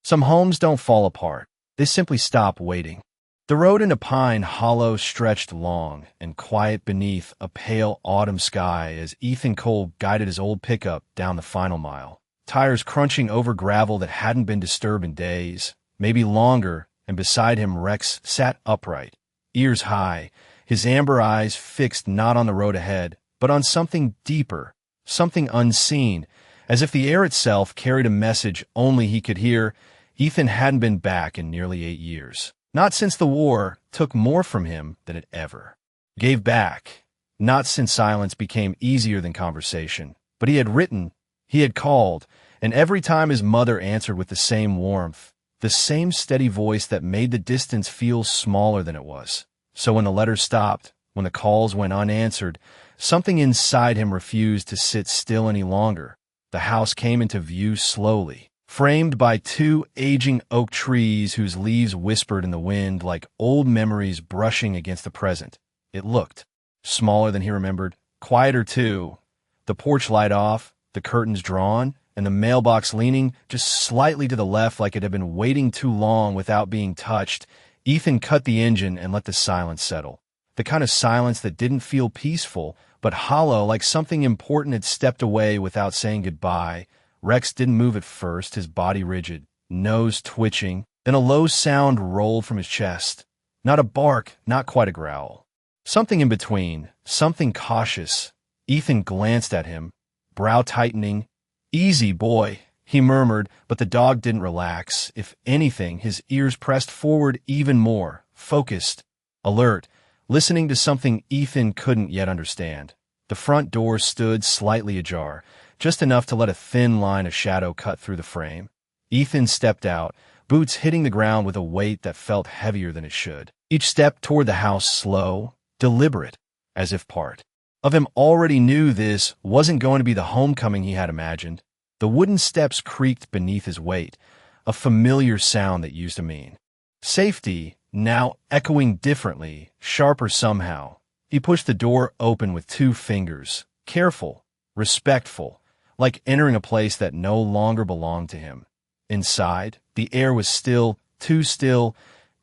Some homes don't fall apart. They simply stop waiting. The road into Pine Hollow stretched long and quiet beneath a pale autumn sky as Ethan Cole guided his old pickup down the final mile. Tires crunching over gravel that hadn't been disturbed in days, maybe longer, and beside him Rex sat upright, ears high, his amber eyes fixed not on the road ahead, but on something deeper, something unseen, as if the air itself carried a message only he could hear. Ethan hadn't been back in nearly 8 years. Not since the war took more from him than it ever gave back. Not since silence became easier than conversation. But he had written, he had called, and every time his mother answered with the same warmth, the same steady voice that made the distance feel smaller than it was. So when the letters stopped, when the calls went unanswered, something inside him refused to sit still any longer. The house came into view slowly, framed by 2 aging oak trees whose leaves whispered in the wind like old memories brushing against the present. It looked smaller than he remembered, quieter too. The porch light off, the curtains drawn, and the mailbox leaning just slightly to the left like it had been waiting too long without being touched. Ethan cut the engine and let the silence settle. The kind of silence that didn't feel peaceful, but hollow, like something important had stepped away without saying goodbye. Rex didn't move at first, his body rigid, nose twitching. Then a low sound rolled from his chest. Not a bark, not quite a growl. Something in between, something cautious. Ethan glanced at him, brow tightening. "Easy, boy," he murmured, but the dog didn't relax. If anything, his ears pressed forward even more, focused, alert, listening to something Ethan couldn't yet understand. The front door stood slightly ajar, just enough to let a thin line of shadow cut through the frame. Ethan stepped out, boots hitting the ground with a weight that felt heavier than it should. Each step toward the house slow, deliberate, as if part of him already knew this wasn't going to be the homecoming he had imagined. The wooden steps creaked beneath his weight, a familiar sound that used to mean safety, now echoing differently, sharper somehow. He pushed the door open with 2 fingers, careful, respectful, like entering a place that no longer belonged to him. Inside, the air was still, too still,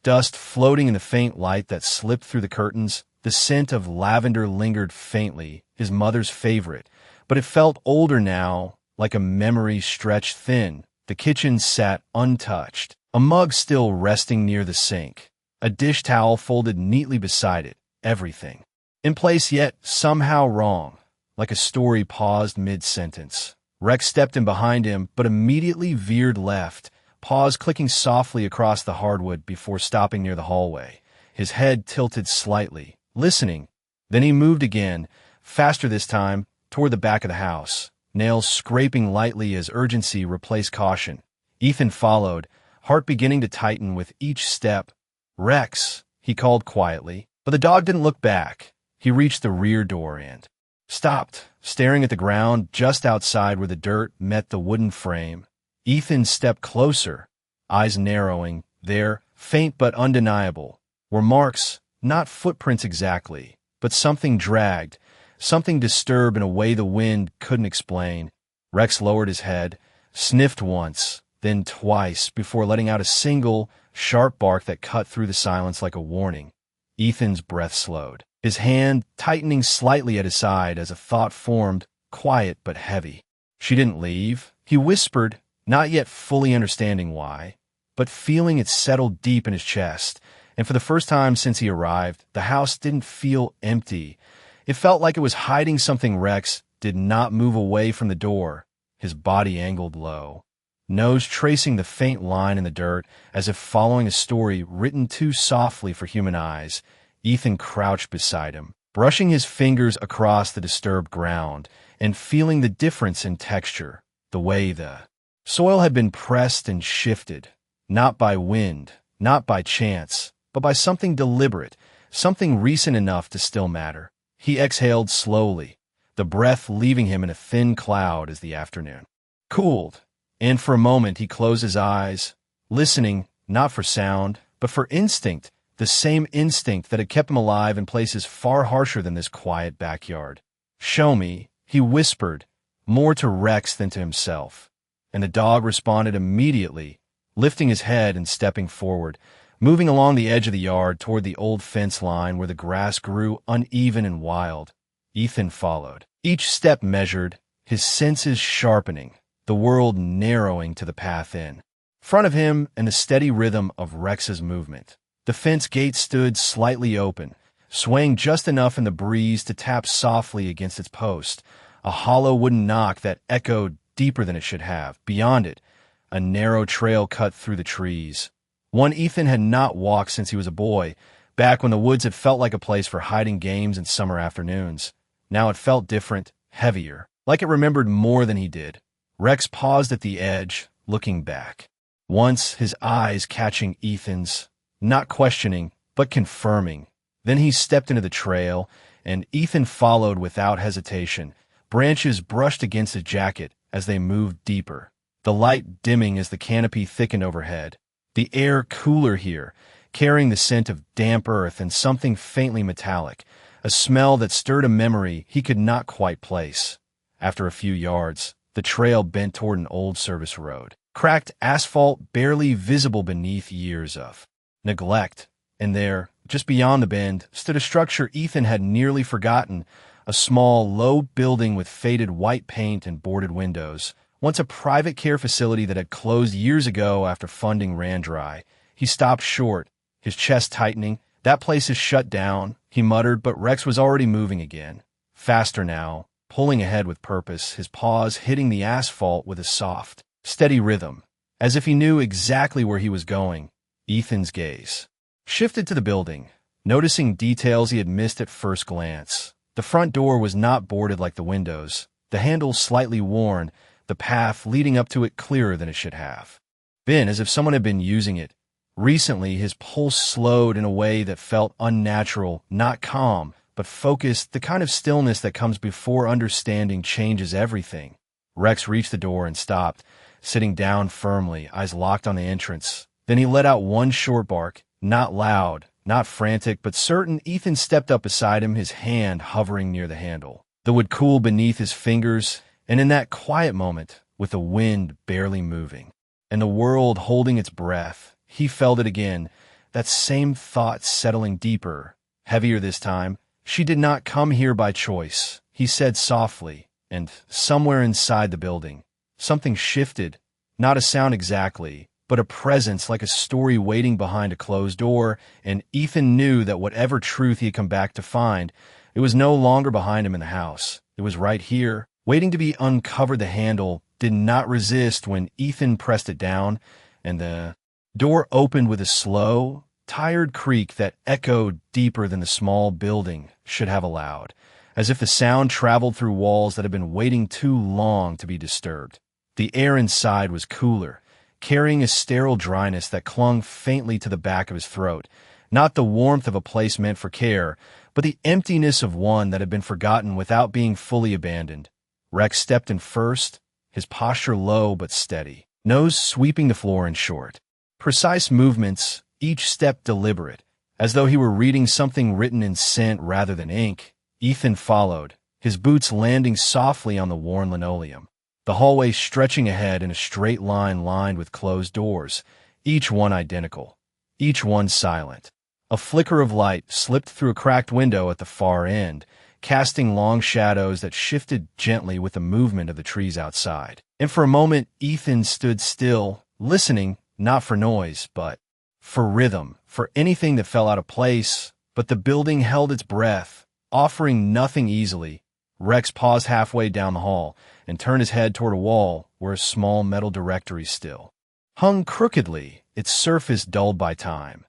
dust floating in the faint light that slipped through the curtains. The scent of lavender lingered faintly, his mother's favorite, but it felt older now, like a memory stretched thin. The kitchen sat untouched, a mug still resting near the sink, a dish towel folded neatly beside it, everything in place yet somehow wrong, like a story paused mid-sentence. Rex stepped in behind him, but immediately veered left, paused clicking softly across the hardwood before stopping near the hallway, his head tilted slightly, listening. Then he moved again, faster this time, toward the back of the house, nails scraping lightly as urgency replaced caution. Ethan followed, heart beginning to tighten with each step. "Rex," he called quietly, but the dog didn't look back. He reached the rear door and stopped, staring at the ground just outside where the dirt met the wooden frame. Ethan stepped closer, eyes narrowing. There, faint but undeniable, were marks, not footprints exactly, but something dragged, something disturbed in a way the wind couldn't explain. Rex lowered his head, sniffed once, then twice, before letting out a single, sharp bark that cut through the silence like a warning. Ethan's breath slowed, his hand tightening slightly at his side as a thought formed, quiet but heavy. "She didn't leave," he whispered, not yet fully understanding why, but feeling it settle deep in his chest. And for the first time since he arrived, the house didn't feel empty. It felt like it was hiding something. Rex did not move away from the door, his body angled low, nose tracing the faint line in the dirt as if following a story written too softly for human eyes. Ethan crouched beside him, brushing his fingers across the disturbed ground and feeling the difference in texture, the way the soil had been pressed and shifted, not by wind, not by chance, but by something deliberate, something recent enough to still matter. He exhaled slowly, the breath leaving him in a thin cloud as the afternoon cooled, and for a moment he closed his eyes, listening not for sound, but for instinct, the same instinct that had kept him alive in places far harsher than this quiet backyard. "Show me," he whispered, more to Rex than to himself, and the dog responded immediately, lifting his head and stepping forward, moving along the edge of the yard toward the old fence line where the grass grew uneven and wild. Ethan followed, each step measured, his senses sharpening, the world narrowing to the path in front of him and the steady rhythm of Rex's movement. The fence gate stood slightly open, swaying just enough in the breeze to tap softly against its post, a hollow wooden knock that echoed deeper than it should have. Beyond it, a narrow trail cut through the trees. One Ethan had not walked since he was a boy, back when the woods had felt like a place for hiding games and summer afternoons. Now it felt different, heavier, like it remembered more than he did. Rex paused at the edge, looking back. Once, his eyes catching Ethan's, not questioning, but confirming. Then he stepped into the trail, and Ethan followed without hesitation. Branches brushed against his jacket as they moved deeper, the light dimming as the canopy thickened overhead. The air cooler here, carrying the scent of damp earth and something faintly metallic, a smell that stirred a memory he could not quite place. After a few yards, the trail bent toward an old service road, cracked asphalt barely visible beneath years of neglect. And there, just beyond the bend, stood a structure Ethan had nearly forgotten, a small, low building with faded white paint and boarded windows, once a private care facility that had closed years ago after funding ran dry. He stopped short, his chest tightening. That place is shut down, he muttered, but Rex was already moving again. Faster now, pulling ahead with purpose, his paws hitting the asphalt with a soft, steady rhythm, as if he knew exactly where he was going. Ethan's gaze shifted to the building, noticing details he had missed at first glance. The front door was not boarded like the windows, the handle slightly worn, the path leading up to it clearer than it should have been, as if someone had been using it. Recently, his pulse slowed in a way that felt unnatural, not calm, but focused, the kind of stillness that comes before understanding changes everything. Rex reached the door and stopped, sitting down firmly, eyes locked on the entrance. Then he let out one short bark, not loud, not frantic, but certain. Ethan stepped up beside him, his hand hovering near the handle. The wood cooled beneath his fingers, and in that quiet moment, with the wind barely moving, and the world holding its breath, he felt it again, that same thought settling deeper, heavier this time. She did not come here by choice, he said softly, and somewhere inside the building, something shifted, not a sound exactly, but a presence like a story waiting behind a closed door, and Ethan knew that whatever truth he had come back to find, it was no longer behind him in the house. It was right here, waiting to be uncovered. The handle did not resist when Ethan pressed it down, and the door opened with a slow, tired creak that echoed deeper than the small building should have allowed, as if the sound traveled through walls that had been waiting too long to be disturbed. The air inside was cooler, carrying a sterile dryness that clung faintly to the back of his throat, not the warmth of a place meant for care, but the emptiness of one that had been forgotten without being fully abandoned. Rex stepped in first, his posture low but steady, nose sweeping the floor in short, precise movements, each step deliberate, as though he were reading something written in scent rather than ink. Ethan followed, his boots landing softly on the worn linoleum, the hallway stretching ahead in a straight line lined with closed doors, each one identical, each one silent. A flicker of light slipped through a cracked window at the far end, casting long shadows that shifted gently with the movement of the trees outside. And for a moment, Ethan stood still, listening, not for noise, but for rhythm, for anything that fell out of place. But the building held its breath, offering nothing easily. Rex paused halfway down the hall and turned his head toward a wall where a small metal directory still hung crookedly, its surface dulled by time.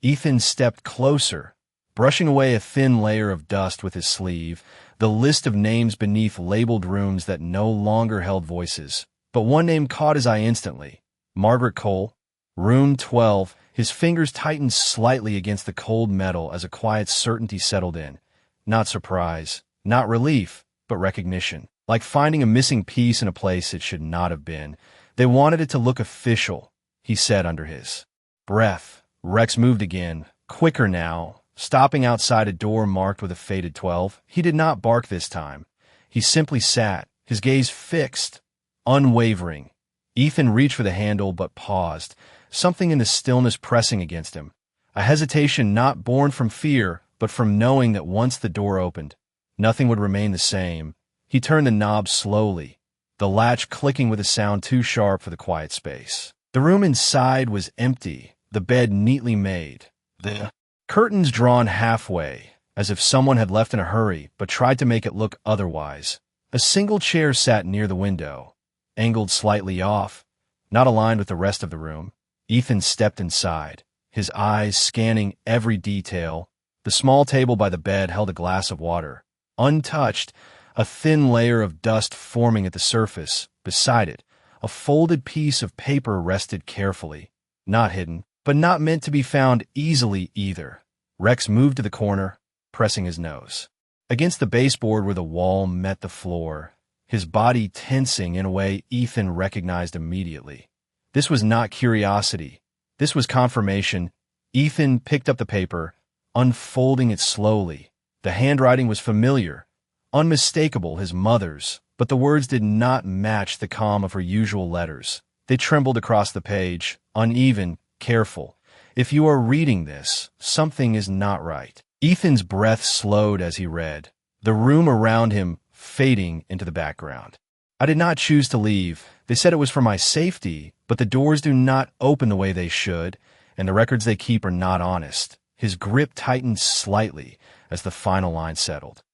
Ethan stepped closer, brushing away a thin layer of dust with his sleeve, the list of names beneath labeled rooms that no longer held voices. But one name caught his eye instantly. Margaret Cole, room 12. His fingers tightened slightly against the cold metal as a quiet certainty settled in. Not surprise, not relief, but recognition. Like finding a missing piece in a place it should not have been. They wanted it to look official, he said under his breath. Rex moved again, quicker now, stopping outside a door marked with a faded 12. He did not bark this time. He simply sat, his gaze fixed, unwavering. Ethan reached for the handle but paused, something in the stillness pressing against him. A hesitation not born from fear, but from knowing that once the door opened, nothing would remain the same. He turned the knob slowly, the latch clicking with a sound too sharp for the quiet space. The room inside was empty, the bed neatly made, the curtains drawn halfway, as if someone had left in a hurry but tried to make it look otherwise. A single chair sat near the window, angled slightly off, not aligned with the rest of the room. Ethan stepped inside, his eyes scanning every detail. The small table by the bed held a glass of water, untouched, a thin layer of dust forming at the surface. Beside it, a folded piece of paper rested carefully, not hidden, but not meant to be found easily either. Rex moved to the corner, pressing his nose against the baseboard where the wall met the floor, his body tensing in a way Ethan recognized immediately. This was not curiosity. This was confirmation. Ethan picked up the paper, unfolding it slowly. The handwriting was familiar, unmistakable, his mother's, but the words did not match the calm of her usual letters. They trembled across the page, uneven, careful. If you are reading this, something is not right. Ethan's breath slowed as he read, the room around him fading into the background. I did not choose to leave. They said it was for my safety, but the doors do not open the way they should, and the records they keep are not honest. His grip tightened slightly as the final line settled.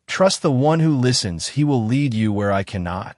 Trust the one who listens, he will lead you where I cannot.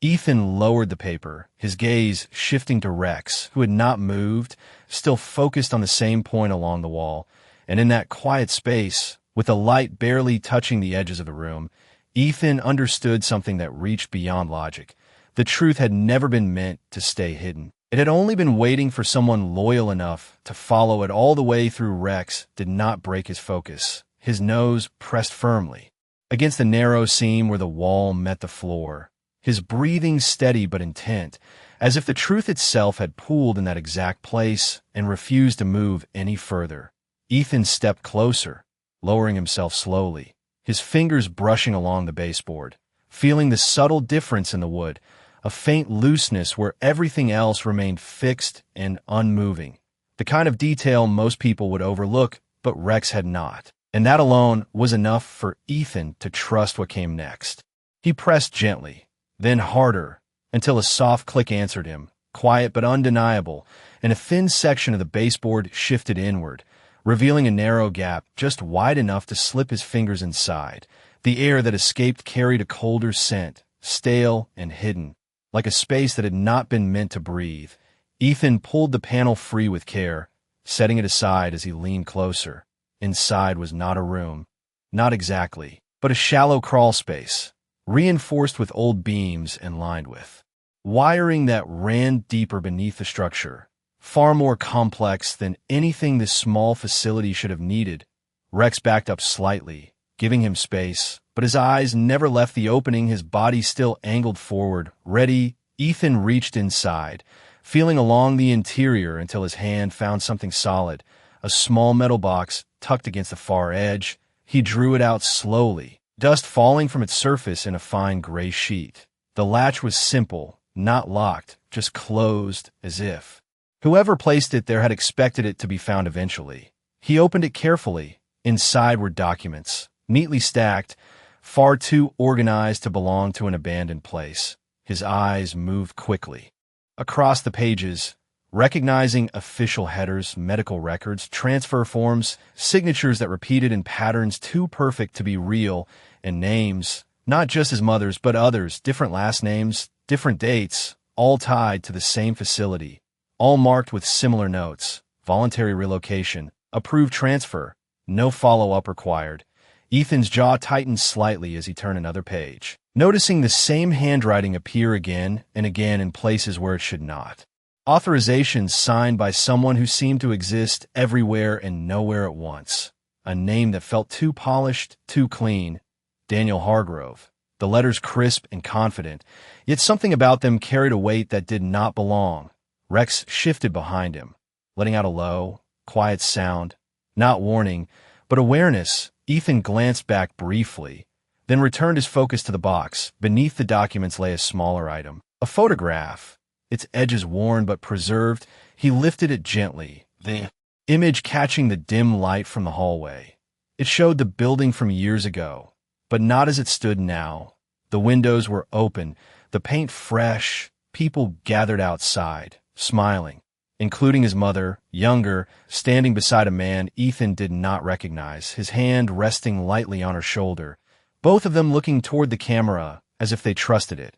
Ethan lowered the paper, his gaze shifting to Rex, who had not moved, still focused on the same point along the wall. And in that quiet space, with the light barely touching the edges of the room, Ethan understood something that reached beyond logic. The truth had never been meant to stay hidden. It had only been waiting for someone loyal enough to follow it all the way through. Rex did not break his focus. His nose pressed firmly against the narrow seam where the wall met the floor, his breathing steady but intent, as if the truth itself had pooled in that exact place and refused to move any further. Ethan stepped closer, lowering himself slowly, his fingers brushing along the baseboard, feeling the subtle difference in the wood, a faint looseness where everything else remained fixed and unmoving, the kind of detail most people would overlook, but Rex had not. And that alone was enough for Ethan to trust what came next. He pressed gently, then harder, until a soft click answered him, quiet but undeniable, and a thin section of the baseboard shifted inward, revealing a narrow gap just wide enough to slip his fingers inside. The air that escaped carried a colder scent, stale and hidden, like a space that had not been meant to breathe. Ethan pulled the panel free with care, setting it aside as he leaned closer. Inside was not a room, not exactly, but a shallow crawl space, reinforced with old beams and lined with wiring that ran deeper beneath the structure, far more complex than anything this small facility should have needed. Rex backed up slightly, giving him space, but his eyes never left the opening, his body still angled forward, ready. Ethan reached inside, feeling along the interior until his hand found something solid, a small metal box tucked against the far edge. He drew it out slowly, dust falling from its surface in a fine gray sheet. The latch was simple, not locked, just closed, as if whoever placed it there had expected it to be found eventually. He opened it carefully. Inside were documents, neatly stacked, far too organized to belong to an abandoned place. His eyes moved quickly across the pages, recognizing official headers, medical records, transfer forms, signatures that repeated in patterns too perfect to be real, and names, not just his mother's, but others, different last names, different dates, all tied to the same facility, all marked with similar notes: voluntary relocation, approved transfer, no follow-up required. Ethan's jaw tightened slightly as he turned another page, noticing the same handwriting appear again and again in places where it should not. Authorizations signed by someone who seemed to exist everywhere and nowhere at once. A name that felt too polished, too clean. Daniel Hargrove. The letters crisp and confident, yet something about them carried a weight that did not belong. Rex shifted behind him, letting out a low, quiet sound. Not warning, but awareness. Ethan glanced back briefly, then returned his focus to the box. Beneath the documents lay a smaller item, A photograph, its edges worn but preserved. He lifted it gently, the image catching the dim light from the hallway. It showed the building from years ago, but not as it stood now. The windows were open, the paint fresh, people gathered outside, smiling, including his mother, younger, standing beside a man Ethan did not recognize, his hand resting lightly on her shoulder, both of them looking toward the camera as if they trusted it,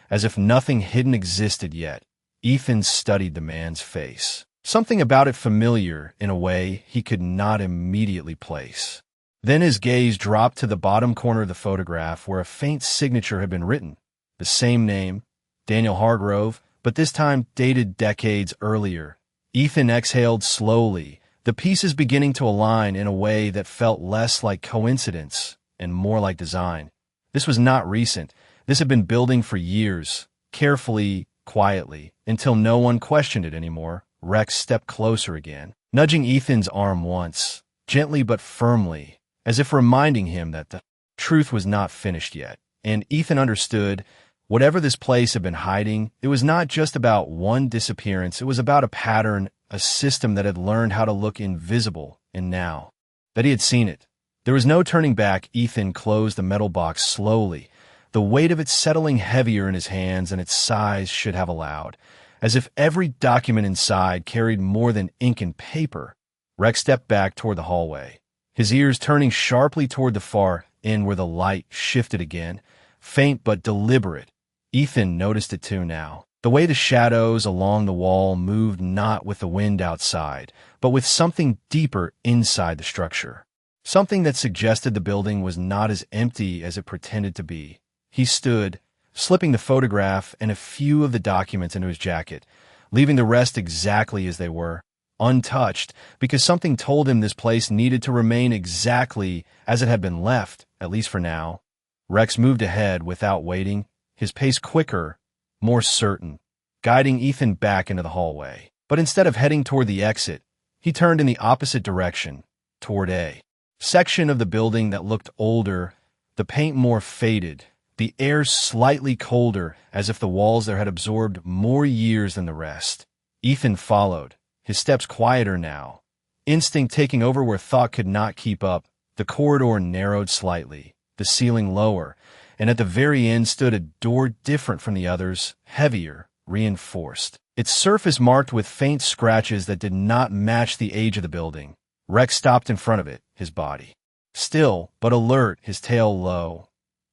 as if nothing hidden existed yet. Ethan studied the man's face. Something about it familiar in a way he could not immediately place. Then his gaze dropped to the bottom corner of the photograph where a faint signature had been written. The same name, Daniel Hargrove, but this time dated decades earlier. Ethan exhaled slowly, the pieces beginning to align in a way that felt less like coincidence and more like design. This was not recent. This had been building for years, carefully, quietly, until no one questioned it anymore. Rex stepped closer again, nudging Ethan's arm once, gently but firmly, as if reminding him that the truth was not finished yet. And Ethan understood, whatever this place had been hiding, it was not just about one disappearance, it was about a pattern, a system that had learned how to look invisible, and now that he had seen it, there was no turning back. Ethan closed the metal box slowly, the weight of it settling heavier in his hands than its size should have allowed, as if every document inside carried more than ink and paper. Rex stepped back toward the hallway, his ears turning sharply toward the far end where the light shifted again, faint but deliberate. Ethan noticed it too now. The way the shadows along the wall moved not with the wind outside, but with something deeper inside the structure. Something that suggested the building was not as empty as it pretended to be. He stood, slipping the photograph and a few of the documents into his jacket, leaving the rest exactly as they were, untouched, because something told him this place needed to remain exactly as it had been left, at least for now. Rex moved ahead without waiting, his pace quicker, more certain, guiding Ethan back into the hallway. But instead of heading toward the exit, he turned in the opposite direction, toward a section of the building that looked older, the paint more faded, the air slightly colder, as if the walls there had absorbed more years than the rest. Ethan followed, his steps quieter now, instinct taking over where thought could not keep up. The corridor narrowed slightly, the ceiling lower, and at the very end stood a door different from the others, heavier, reinforced, its surface marked with faint scratches that did not match the age of the building. Rex stopped in front of it, his body still but alert, his tail low.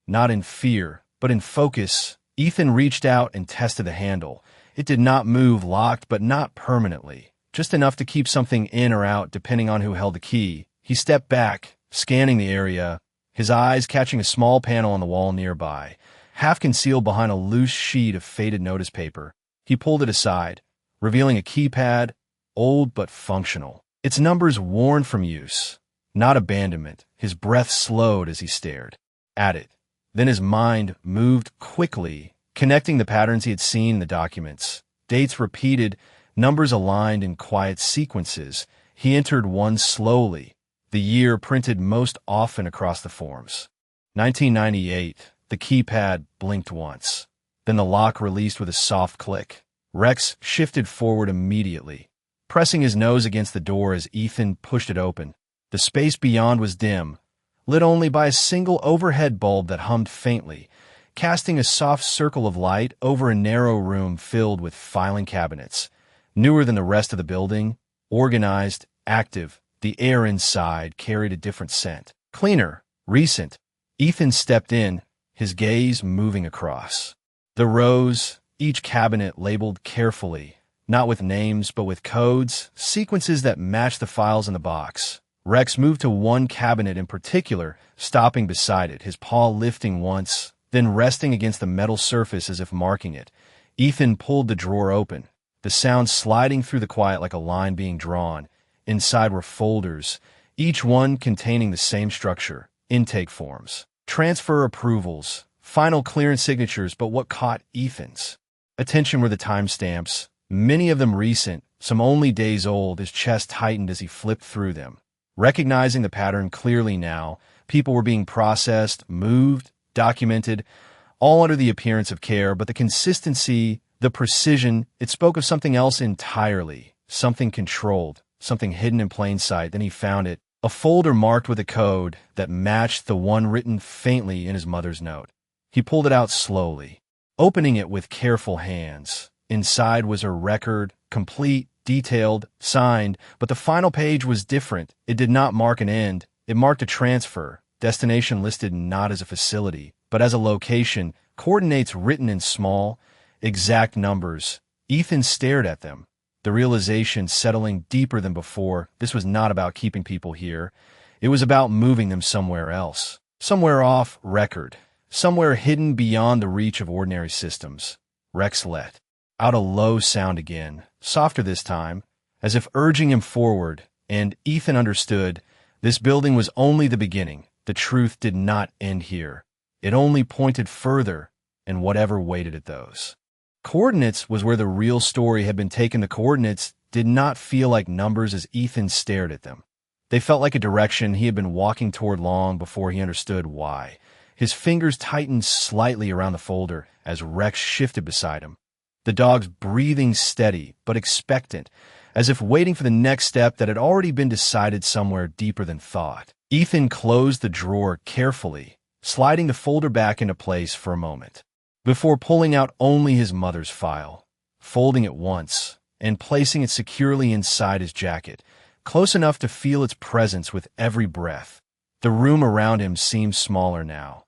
Not in fear, but in focus. Ethan reached out and tested the handle. It did not move, locked, but not permanently, just enough to keep something in or out depending on who held the key. He stepped back, scanning the area, his eyes catching a small panel on the wall nearby, half concealed behind a loose sheet of faded notice paper. He pulled it aside, revealing a keypad, old but functional, its numbers worn from use, not abandonment. His breath slowed as he stared at it. Then his mind moved quickly, connecting the patterns he had seen in the documents. Dates repeated, numbers aligned in quiet sequences. He entered one slowly, the year printed most often across the forms. 1998. The keypad blinked once. Then the lock released with a soft click. Rex shifted forward immediately, pressing his nose against the door as Ethan pushed it open. The space beyond was dim, lit only by a single overhead bulb that hummed faintly, casting a soft circle of light over a narrow room filled with filing cabinets. Newer than the rest of the building, organized, active, the air inside carried a different scent. Cleaner, recent. Ethan stepped in, his gaze moving across the rows, each cabinet labeled carefully, not with names but with codes, sequences that matched the files in the box. Rex moved to one cabinet in particular, stopping beside it, his paw lifting once, then resting against the metal surface as if marking it. Ethan pulled the drawer open, the sound sliding through the quiet like a line being drawn. Inside were folders, each one containing the same structure: intake forms, transfer approvals, final clearance signatures. But what caught Ethan's attention were the timestamps, many of them recent, some only days old. His chest tightened as he flipped through them, recognizing the pattern clearly now. People were being processed, moved, documented, all under the appearance of care, but the consistency, the precision, it spoke of something else entirely, something controlled, something hidden in plain sight. Then he found it, a folder marked with a code that matched the one written faintly in his mother's note. He pulled it out slowly, opening it with careful hands. Inside was a record, complete, detailed, signed, but the final page was different. It did not mark an end. It marked a transfer, destination listed not as a facility, but as a location, coordinates written in small, exact numbers. Ethan stared at them, the realization settling deeper than before. This was not about keeping people here. It was about moving them somewhere else, somewhere off record, somewhere hidden beyond the reach of ordinary systems. Rex let out a low sound again, softer this time, as if urging him forward, and Ethan understood this building was only the beginning. The truth did not end here. It only pointed further, and whatever waited at those coordinates was where the real story had been taken. The coordinates did not feel like numbers as Ethan stared at them. They felt like a direction he had been walking toward long before he understood why. His fingers tightened slightly around the folder as Rex shifted beside him, the dog's breathing steady but expectant, as if waiting for the next step that had already been decided somewhere deeper than thought. Ethan closed the drawer carefully, sliding the folder back into place for a moment, before pulling out only his mother's file, folding it once, and placing it securely inside his jacket, close enough to feel its presence with every breath. The room around him seemed smaller now.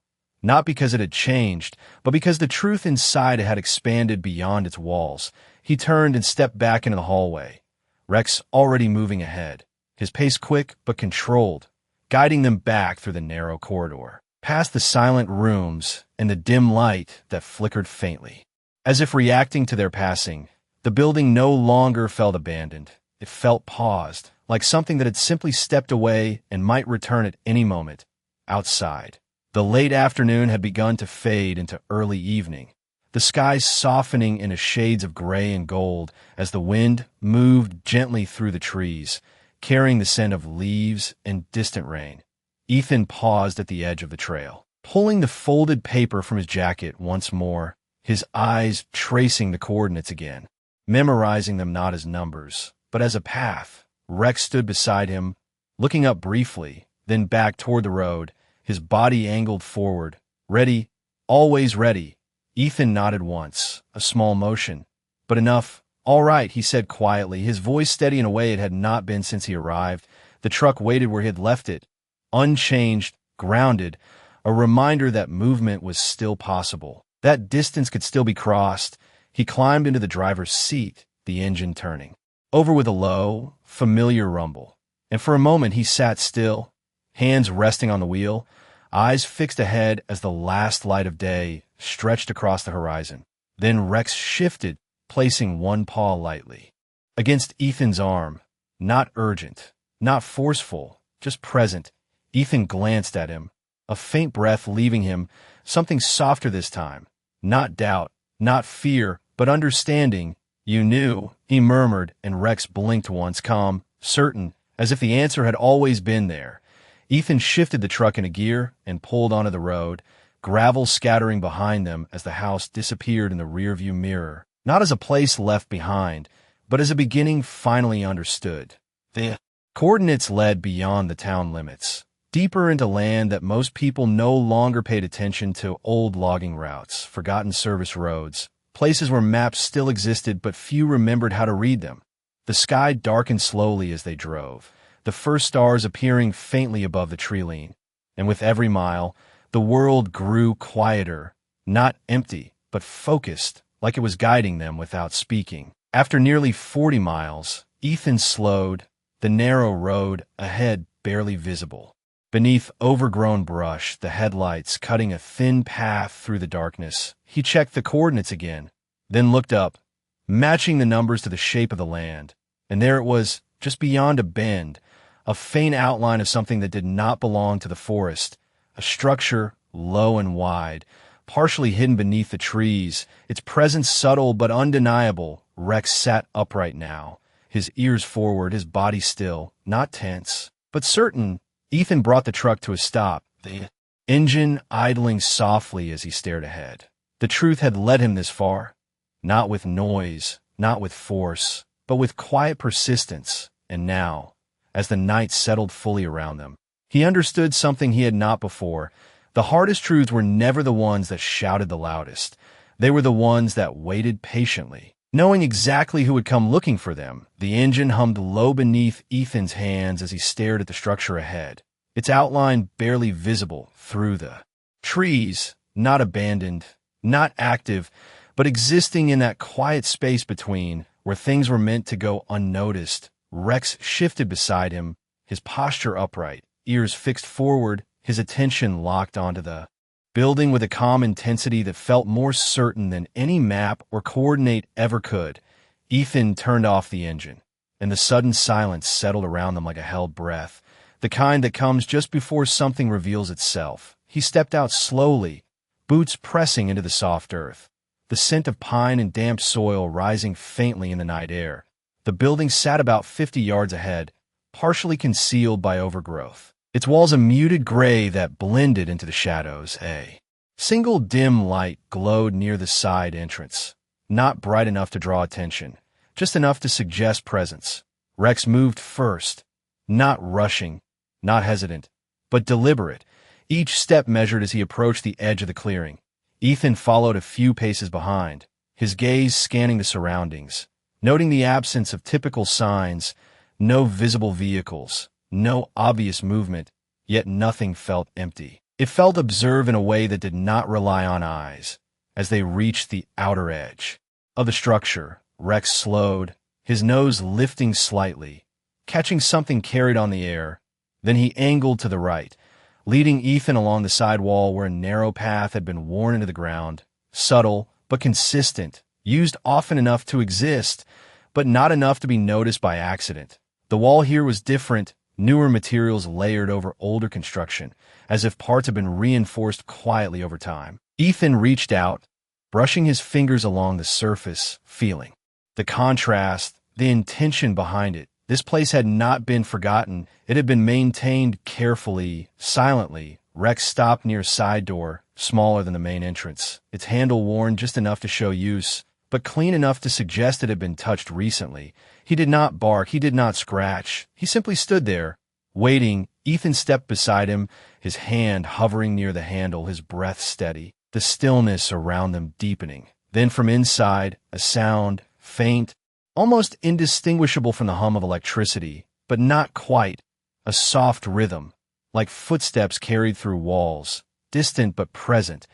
Not because it had changed, but because the truth inside it had expanded beyond its walls. He turned and stepped back into the hallway, Rex already moving ahead, his pace quick but controlled, guiding them back through the narrow corridor, past the silent rooms and the dim light that flickered faintly. As if reacting to their passing, the building no longer felt abandoned. It felt paused, like something that had simply stepped away and might return at any moment. Outside, the late afternoon had begun to fade into early evening, the skies softening into shades of gray and gold as the wind moved gently through the trees, carrying the scent of leaves and distant rain. Ethan paused at the edge of the trail, pulling the folded paper from his jacket once more, his eyes tracing the coordinates again, memorizing them not as numbers, but as a path. Rex stood beside him, looking up briefly, then back toward the road, his body angled forward. Ready, always ready. Ethan nodded once, a small motion, but enough. All right, he said quietly, his voice steady in a way it had not been since he arrived. The truck waited where he had left it, unchanged, grounded, a reminder that movement was still possible, that distance could still be crossed. He climbed into the driver's seat, the engine turning over with a low, familiar rumble, and for a moment he sat still, hands resting on the wheel, eyes fixed ahead as the last light of day stretched across the horizon. Then Rex shifted, placing one paw lightly against Ethan's arm, not urgent, not forceful, just present. Ethan glanced at him, a faint breath leaving him, something softer this time, not doubt, not fear, but understanding. You knew, he murmured, and Rex blinked once, calm, certain, as if the answer had always been there. Ethan shifted the truck into gear and pulled onto the road, gravel scattering behind them as the house disappeared in the rearview mirror, not as a place left behind, but as a beginning finally understood. The coordinates led beyond the town limits, deeper into land that most people no longer paid attention to, old logging routes, forgotten service roads, places where maps still existed but few remembered how to read them. The sky darkened slowly as they drove, the first stars appearing faintly above the tree line, and with every mile, the world grew quieter, not empty, but focused, like it was guiding them without speaking. After nearly 40 miles, Ethan slowed, the narrow road ahead barely visible. Beneath overgrown brush, the headlights cutting a thin path through the darkness, he checked the coordinates again, then looked up, matching the numbers to the shape of the land. And there it was, just beyond a bend, a faint outline of something that did not belong to the forest, a structure low and wide, partially hidden beneath the trees, its presence subtle but undeniable. Rex sat upright now, his ears forward, his body still, not tense, but certain. Ethan brought the truck to a stop. The engine idling softly as he stared ahead. The truth had led him this far, not with noise, not with force, but with quiet persistence. And now, as the night settled fully around them, he understood something he had not before. The hardest truths were never the ones that shouted the loudest. They were the ones that waited patiently, knowing exactly who would come looking for them. The engine hummed low beneath Ethan's hands as he stared at the structure ahead, its outline barely visible through the trees, not abandoned, not active, but existing in that quiet space between, where things were meant to go unnoticed. Rex shifted beside him, his posture upright, ears fixed forward, his attention locked onto the building with a calm intensity that felt more certain than any map or coordinate ever could. Ethan turned off the engine, and the sudden silence settled around them like a held breath, the kind that comes just before something reveals itself. He stepped out slowly, boots pressing into the soft earth, the scent of pine and damp soil rising faintly in the night air. The building sat about 50 yards ahead, partially concealed by overgrowth, its walls a muted gray that blended into the shadows. A single dim light glowed near the side entrance, not bright enough to draw attention, just enough to suggest presence. Rex moved first, not rushing, not hesitant, but deliberate, each step measured as he approached the edge of the clearing. Ethan followed a few paces behind, his gaze scanning the surroundings, noting the absence of typical signs, no visible vehicles, no obvious movement, yet nothing felt empty. It felt observed in a way that did not rely on eyes. As they reached the outer edge of the structure, Rex slowed, his nose lifting slightly, catching something carried on the air. Then he angled to the right, leading Ethan along the side wall where a narrow path had been worn into the ground, subtle but consistent, used often enough to exist, but not enough to be noticed by accident. The wall here was different, newer materials layered over older construction, as if parts had been reinforced quietly over time. Ethan reached out, brushing his fingers along the surface, feeling the contrast, the intention behind it. This place had not been forgotten. It had been maintained carefully, silently. Rex stopped near a side door, smaller than the main entrance, its handle worn just enough to show use, but clean enough to suggest it had been touched recently. He did not bark, he did not scratch. He simply stood there, waiting. Ethan stepped beside him, his hand hovering near the handle, his breath steady, the stillness around them deepening. Then from inside, a sound, faint, almost indistinguishable from the hum of electricity, but not quite, a soft rhythm, like footsteps carried through walls, distant but present.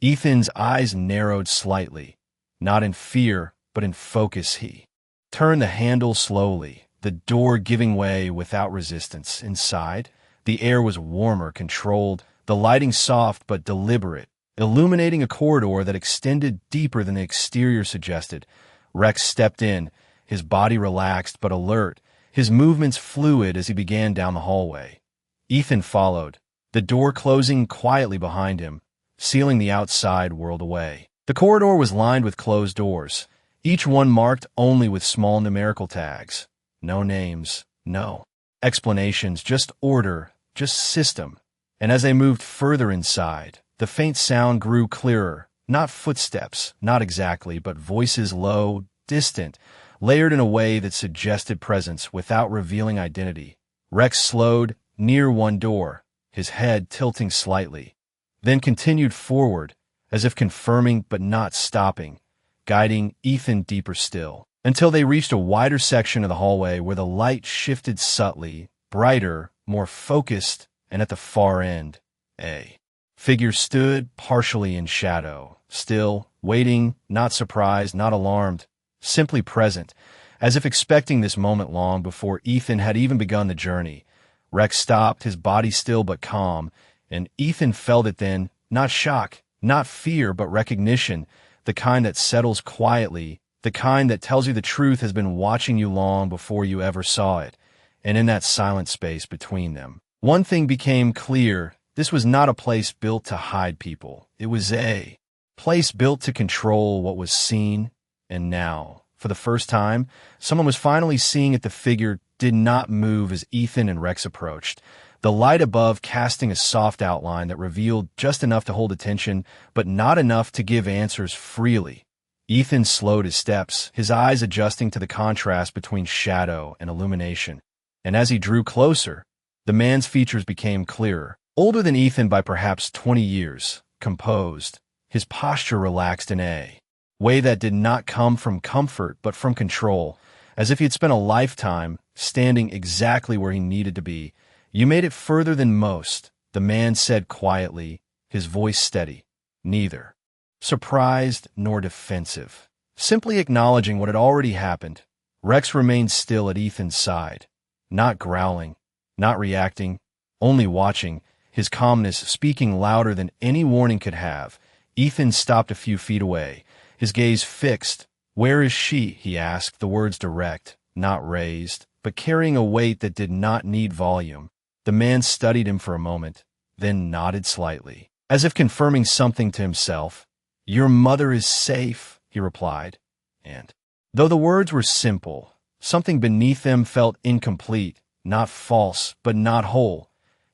Ethan's eyes narrowed slightly, not in fear, but in focus. He turned the handle slowly, the door giving way without resistance. Inside, the air was warmer, controlled, the lighting soft but deliberate, illuminating a corridor that extended deeper than the exterior suggested. Rex stepped in, his body relaxed but alert, his movements fluid as he began down the hallway. Ethan followed, the door closing quietly behind him, sealing the outside world away. The corridor was lined with closed doors, each one marked only with small numerical tags. No names, no explanations, just order, just system. And as they moved further inside, the faint sound grew clearer. Not footsteps, not exactly, but voices low, distant, layered in a way that suggested presence without revealing identity. Rex slowed near one door, his head tilting slightly, then continued forward, as if confirming but not stopping, guiding Ethan deeper still, until they reached a wider section of the hallway where the light shifted subtly, brighter, more focused, and at the far end, a figure stood partially in shadow, still, waiting, not surprised, not alarmed, simply present, as if expecting this moment long before Ethan had even begun the journey. Rex stopped, his body still but calm, and Ethan felt it then, not shock, not fear, but recognition, the kind that settles quietly, the kind that tells you the truth has been watching you long before you ever saw it. And in that silent space between them, one thing became clear. This was not a place built to hide people. It was a place built to control what was seen. And now, for the first time, someone was finally seeing it. The figure did not move as Ethan and Rex approached, the light above casting a soft outline that revealed just enough to hold attention, but not enough to give answers freely. Ethan slowed his steps, his eyes adjusting to the contrast between shadow and illumination. And as he drew closer, the man's features became clearer. Older than Ethan by perhaps 20 years, composed, his posture relaxed in a way that did not come from comfort but from control, as if he had spent a lifetime standing exactly where he needed to be. "You made it further than most," the man said quietly, his voice steady. Neither surprised nor defensive, simply acknowledging what had already happened. Rex remained still at Ethan's side, not growling, not reacting, only watching, his calmness speaking louder than any warning could have. Ethan stopped a few feet away, his gaze fixed. "Where is she?" he asked, the words direct, not raised, but carrying a weight that did not need volume. The man studied him for a moment, then nodded slightly, as if confirming something to himself. "Your mother is safe," he replied. And, though the words were simple, something beneath them felt incomplete, not false, but not whole.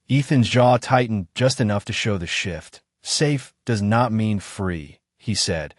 Ethan's jaw tightened just enough to show the shift. "Safe does not mean free," he said,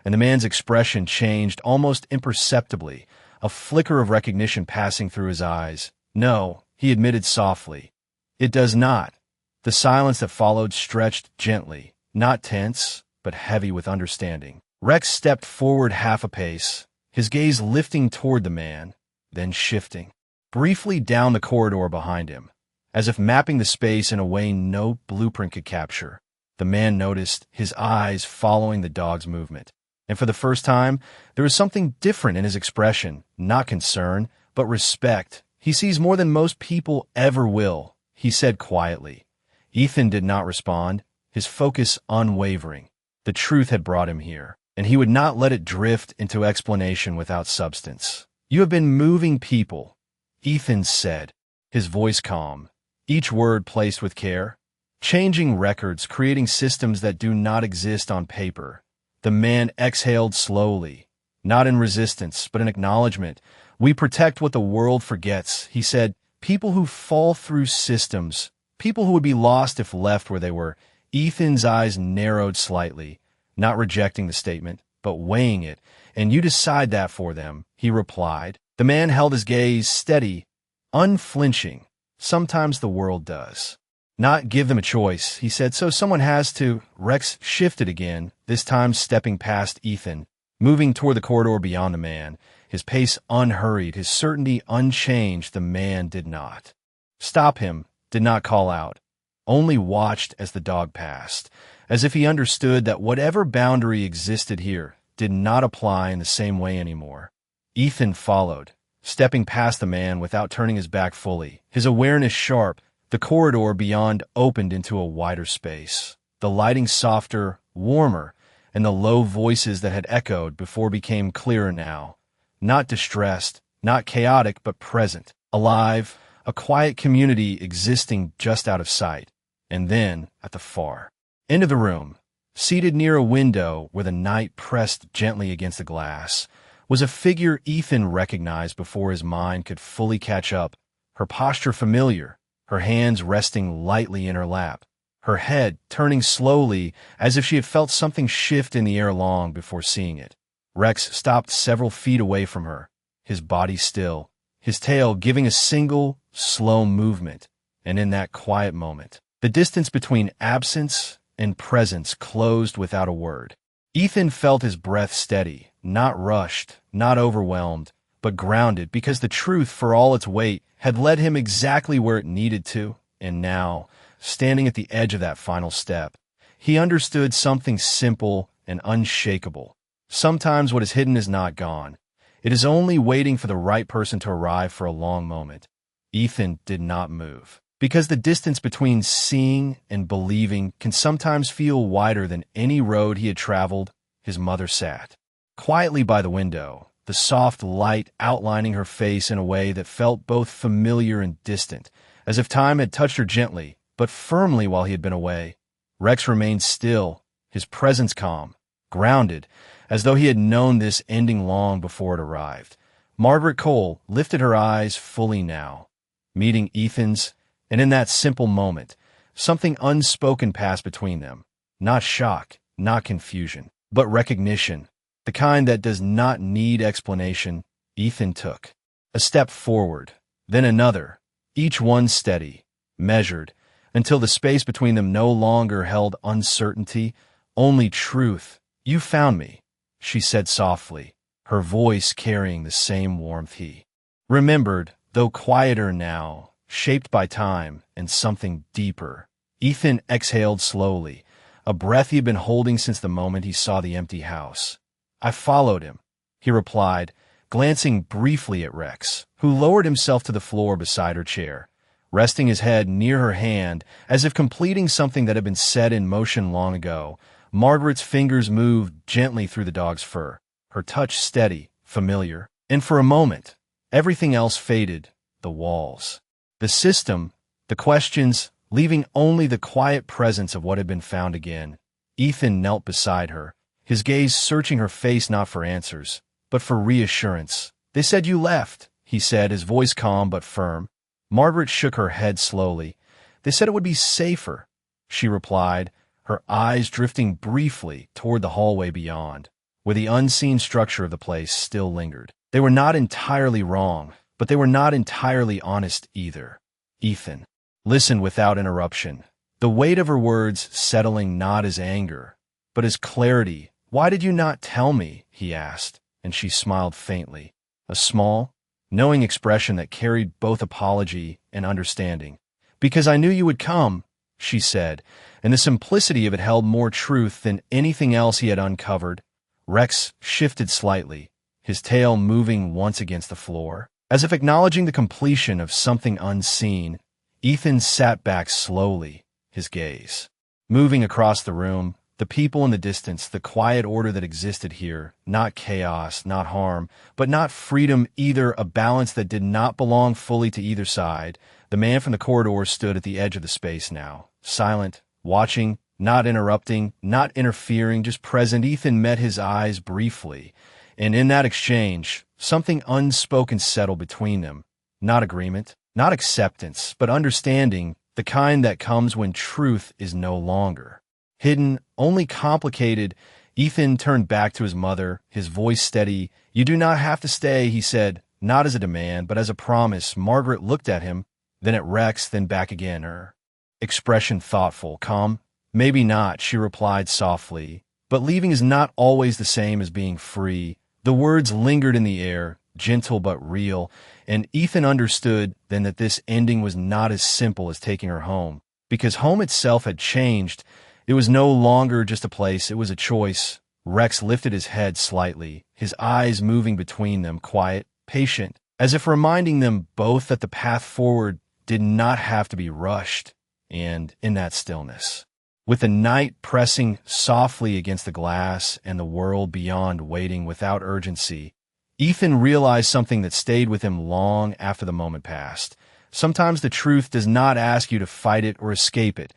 and the man's expression changed almost imperceptibly, a flicker of recognition passing through his eyes. "No," he admitted softly. "It does not." The silence that followed stretched gently, not tense, but heavy with understanding. Rex stepped forward half a pace, his gaze lifting toward the man, then shifting briefly down the corridor behind him, as if mapping the space in a way no blueprint could capture. The man noticed, his eyes following the dog's movement. And for the first time, there was something different in his expression, not concern, but respect. "He sees more than most people ever will," he said quietly. Ethan did not respond, his focus unwavering. The truth had brought him here, and he would not let it drift into explanation without substance. "You have been moving people," Ethan said, his voice calm, each word placed with care. "Changing records, creating systems that do not exist on paper." The man exhaled slowly, not in resistance, but in acknowledgement. "We protect what the world forgets," he said. "People who fall through systems, people who would be lost if left where they were." Ethan's eyes narrowed slightly, not rejecting the statement, but weighing it. "And you decide that for them," he replied. The man held his gaze steady, unflinching. "Sometimes the world does not give them a choice," he said, "so someone has to." Rex shifted again, this time stepping past Ethan, moving toward the corridor beyond the man, his pace unhurried, his certainty unchanged. The man did not stop him, did not call out, only watched as the dog passed, as if he understood that whatever boundary existed here did not apply in the same way anymore. Ethan followed, stepping past the man without turning his back fully, his awareness sharp. The corridor beyond opened into a wider space, the lighting softer, warmer, and the low voices that had echoed before became clearer now. Not distressed, not chaotic, but present, alive, a quiet community existing just out of sight. And then, at the far end of the room, seated near a window where the night pressed gently against the glass, was a figure Ethan recognized before his mind could fully catch up, her posture familiar, her hands resting lightly in her lap, her head turning slowly as if she had felt something shift in the air long before seeing it. Rex stopped several feet away from her, his body still, his tail giving a single, slow movement, and in that quiet moment, the distance between absence and presence closed without a word. Ethan felt his breath steady, not rushed, not overwhelmed, but grounded, because the truth, for all its weight, had led him exactly where it needed to. And now, standing at the edge of that final step, he understood something simple and unshakable. Sometimes what is hidden is not gone. It is only waiting for the right person to arrive for a long moment. Ethan did not move, because the distance between seeing and believing can sometimes feel wider than any road he had traveled. His mother sat quietly by the window, the soft light outlining her face in a way that felt both familiar and distant, as if time had touched her gently, but firmly while he had been away. Rex remained still, his presence calm, grounded, as though he had known this ending long before it arrived. Margaret Cole lifted her eyes fully now, meeting Ethan's, And in that simple moment, something unspoken passed between them. Not shock, not confusion, but recognition. The kind that does not need explanation. Ethan took a step forward, then another, each one steady, measured, until the space between them no longer held uncertainty, only truth. "You found me," she said softly, her voice carrying the same warmth he remembered, though quieter now, shaped by time and something deeper. Ethan exhaled slowly, a breath he had been holding since the moment he saw the empty house. "I followed him," he replied, glancing briefly at Rex, who lowered himself to the floor beside her chair, resting his head near her hand as if completing something that had been set in motion long ago. Margaret's fingers moved gently through the dog's fur, her touch steady, familiar, and for a moment, everything else faded, the walls, the system, the questions, leaving only the quiet presence of what had been found again. Ethan knelt beside her, his gaze searching her face not for answers, but for reassurance. "They said you left," he said, his voice calm but firm. Margaret shook her head slowly. "They said it would be safer," she replied, her eyes drifting briefly toward the hallway beyond, where the unseen structure of the place still lingered. They were not entirely wrong, but they were not entirely honest either. Ethan listened without interruption, the weight of her words settling not as anger, but as clarity. "Why did you not tell me?" he asked, and she smiled faintly, a small, knowing expression that carried both apology and understanding. "Because I knew you would come," she said, and the simplicity of it held more truth than anything else he had uncovered. Rex shifted slightly, his tail moving once against the floor, as if acknowledging the completion of something unseen. Ethan sat back slowly, his gaze moving across the room, the people in the distance, the quiet order that existed here, not chaos, not harm, but not freedom either, a balance that did not belong fully to either side. The man from the corridor stood at the edge of the space now, silent, watching, not interrupting, not interfering, just present. Ethan met his eyes briefly, and in that exchange, something unspoken settled between them. Not agreement, not acceptance, but understanding, the kind that comes when truth is no longer hidden, only complicated. Ethan turned back to his mother, his voice steady. "You do not have to stay," he said, not as a demand, but as a promise. Margaret looked at him, then at Rex, then back again, her expression thoughtful, calm. "Maybe not," she replied softly, "but leaving is not always the same as being free." The words lingered in the air, gentle but real, and Ethan understood then that this ending was not as simple as taking her home, because home itself had changed. It was no longer just a place, it was a choice. Rex lifted his head slightly, his eyes moving between them, quiet, patient, as if reminding them both that the path forward did not have to be rushed. And in that stillness, with the night pressing softly against the glass and the world beyond waiting without urgency, Ethan realized something that stayed with him long after the moment passed. Sometimes the truth does not ask you to fight it or escape it.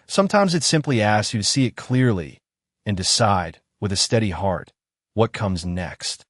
Sometimes it simply asks you to see it clearly and decide, with a steady heart, what comes next.